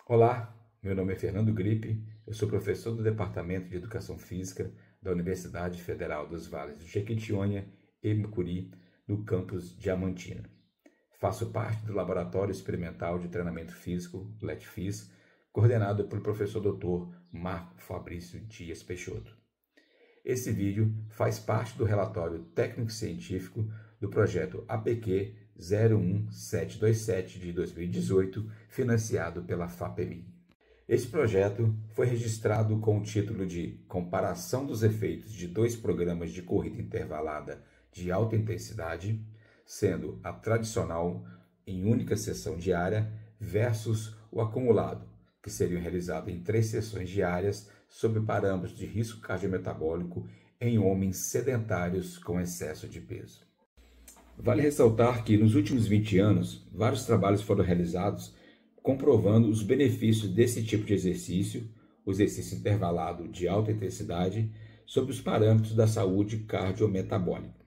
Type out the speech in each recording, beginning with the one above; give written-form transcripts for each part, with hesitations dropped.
Olá, meu nome é Fernando Gripe, eu sou professor do Departamento de Educação Física da Universidade Federal dos Vales do Jequitinhonha e Mucuri, no campus Diamantina. Faço parte do Laboratório Experimental de Treinamento Físico, LETFIS, coordenado pelo professor Dr. Marco Fabrício Dias Peixoto. Esse vídeo faz parte do relatório técnico-científico do projeto APQ 01727 de 2018, financiado pela FAPEMI. Esse projeto foi registrado com o título de Comparação dos efeitos de dois programas de corrida intervalada de alta intensidade, sendo a tradicional em única sessão diária versus o acumulado, que seriam realizados em 3 sessões diárias sob parâmetros de risco cardiometabólico em homens sedentários com excesso de peso. Vale ressaltar que nos últimos 20 anos, vários trabalhos foram realizados comprovando os benefícios desse tipo de exercício, o exercício intervalado de alta intensidade, sobre os parâmetros da saúde cardiometabólica.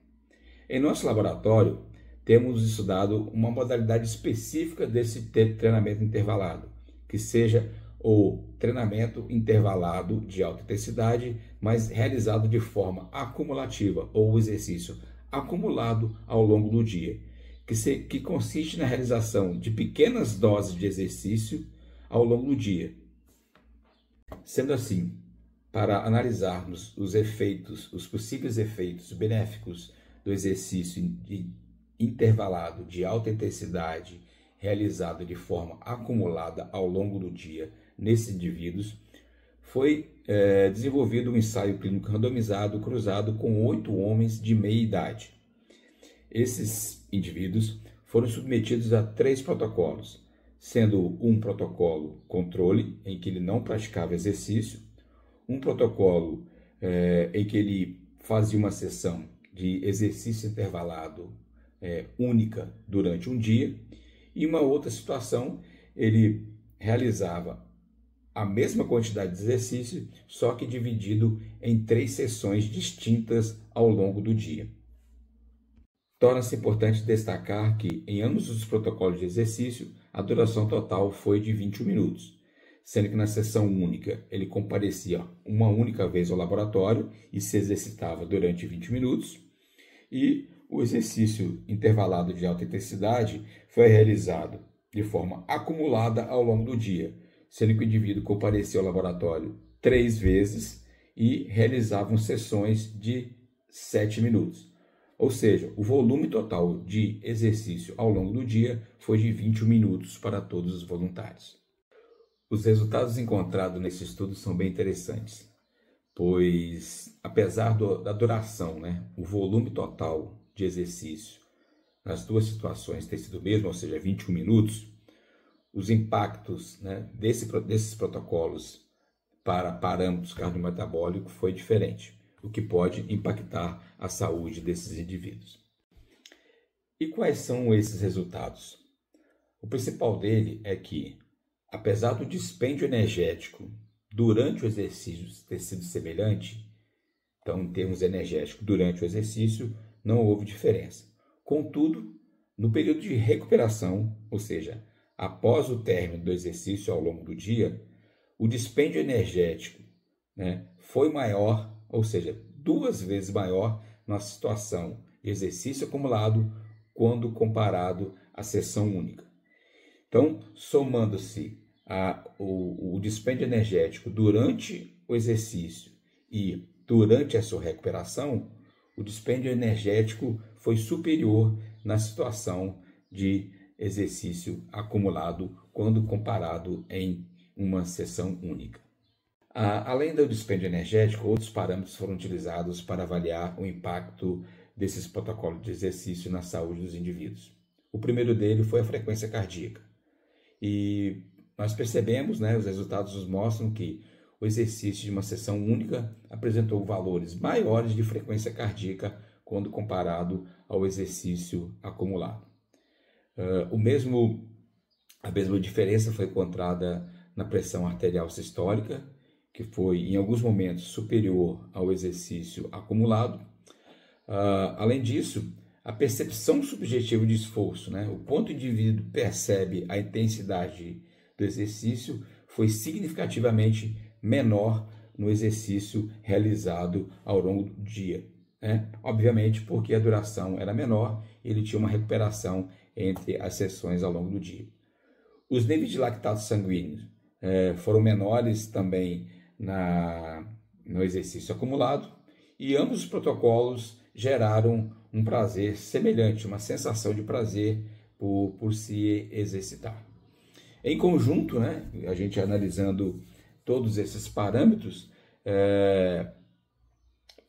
Em nosso laboratório, temos estudado uma modalidade específica desse treinamento intervalado, que seja o treinamento intervalado de alta intensidade, mas realizado de forma acumulativa, ou o exercício acumulado ao longo do dia, que consiste na realização de pequenas doses de exercício ao longo do dia. Sendo assim, para analisarmos os possíveis efeitos benéficos do exercício intervalado de alta intensidade realizado de forma acumulada ao longo do dia nesses indivíduos, foi desenvolvido um ensaio clínico randomizado cruzado com 8 homens de meia idade. Esses indivíduos foram submetidos a 3 protocolos, sendo um protocolo controle, em que ele não praticava exercício, um protocolo em que ele fazia uma sessão de exercício intervalado única durante um dia, e uma outra situação, ele realizava a mesma quantidade de exercício, só que dividido em 3 sessões distintas ao longo do dia. Torna-se importante destacar que, em ambos os protocolos de exercício, a duração total foi de 21 minutos, sendo que na sessão única ele comparecia uma única vez ao laboratório e se exercitava durante 20 minutos, e o exercício intervalado de alta intensidade foi realizado de forma acumulada ao longo do dia, sendo que o indivíduo comparecia ao laboratório 3 vezes e realizavam sessões de 7 minutos. Ou seja, o volume total de exercício ao longo do dia foi de 21 minutos para todos os voluntários. Os resultados encontrados nesse estudo são bem interessantes, pois apesar da duração, o volume total de exercício nas duas situações ter sido o mesmo, ou seja, 21 minutos, os impactos desses protocolos para parâmetros cardiometabólicos foi diferente, o que pode impactar a saúde desses indivíduos. E quais são esses resultados? O principal dele é que, apesar do dispêndio energético durante o exercício ter sido semelhante, então em termos energéticos durante o exercício não houve diferença. Contudo, no período de recuperação, ou seja, após o término do exercício ao longo do dia, o dispêndio energético foi maior, ou seja, 2 vezes maior na situação de exercício acumulado quando comparado à sessão única. Então, somando-se o dispêndio energético durante o exercício e durante a sua recuperação, o dispêndio energético foi superior na situação de exercício acumulado quando comparado em uma sessão única. Além do dispêndio energético, outros parâmetros foram utilizados para avaliar o impacto desses protocolos de exercício na saúde dos indivíduos. O primeiro dele foi a frequência cardíaca. E nós percebemos, os resultados nos mostram que o exercício de uma sessão única apresentou valores maiores de frequência cardíaca quando comparado ao exercício acumulado. A mesma diferença foi encontrada na pressão arterial sistólica, que foi em alguns momentos superior ao exercício acumulado. Além disso, a percepção subjetiva de esforço, o quanto o indivíduo percebe a intensidade do exercício foi significativamente menor no exercício realizado ao longo do dia, né? Obviamente porque a duração era menor e ele tinha uma recuperação entre as sessões ao longo do dia. Os níveis de lactato sanguíneos foram menores também no exercício acumulado, e ambos os protocolos geraram um prazer semelhante, uma sensação de prazer por se exercitar. Em conjunto, né, a gente analisando todos esses parâmetros,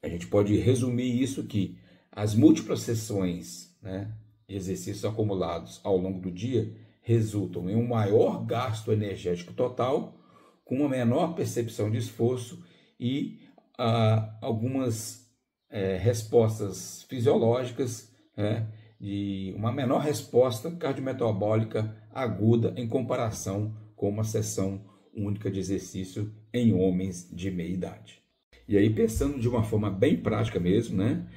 a gente pode resumir isso que as múltiplas sessões, né, de exercícios acumulados ao longo do dia resultam em um maior gasto energético total, com uma menor percepção de esforço e algumas respostas fisiológicas, de uma menor resposta cardiometabólica aguda em comparação com uma sessão única de exercício em homens de meia idade. E aí, pensando de uma forma bem prática mesmo, né,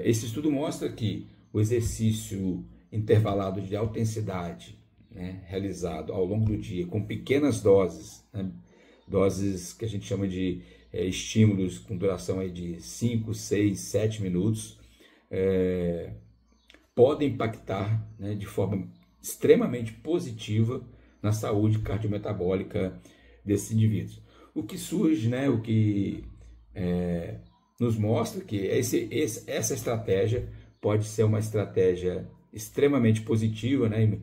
esse estudo mostra que o exercício intervalado de alta intensidade, né, realizado ao longo do dia com pequenas doses, né, doses que a gente chama de estímulos com duração aí de 5, 6, 7 minutos, podem impactar, né, de forma extremamente positiva na saúde cardiometabólica desses indivíduos. O que surge, né, o que nos mostra que essa estratégia pode ser uma estratégia extremamente positiva, né,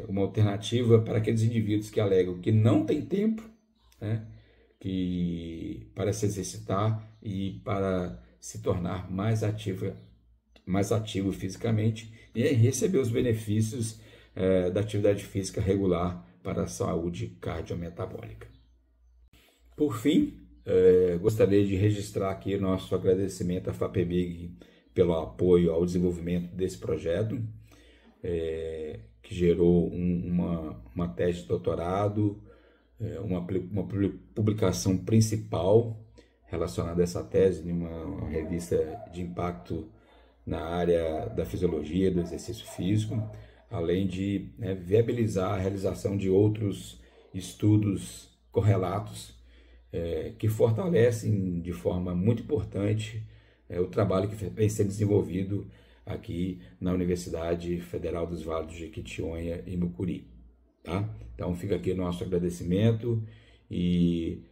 uma alternativa para aqueles indivíduos que alegam que não tem tempo, né, para se exercitar e para se tornar mais ativo fisicamente e receber os benefícios da atividade física regular para a saúde cardiometabólica. Por fim, gostaria de registrar aqui nosso agradecimento à FAPEMIG pelo apoio ao desenvolvimento desse projeto, que gerou uma tese de doutorado, uma publicação principal relacionada a essa tese em uma revista de impacto na área da fisiologia do exercício físico, além de viabilizar a realização de outros estudos correlatos que fortalecem de forma muito importante o trabalho que vem sendo desenvolvido aqui na Universidade Federal dos Vales do Jequitinhonha e Mucuri. Tá? Então fica aqui nosso agradecimento e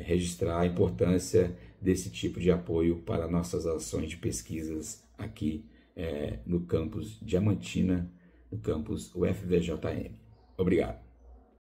registrar a importância desse tipo de apoio para nossas ações de pesquisas aqui no campus Diamantina, no campus UFVJM. Obrigado.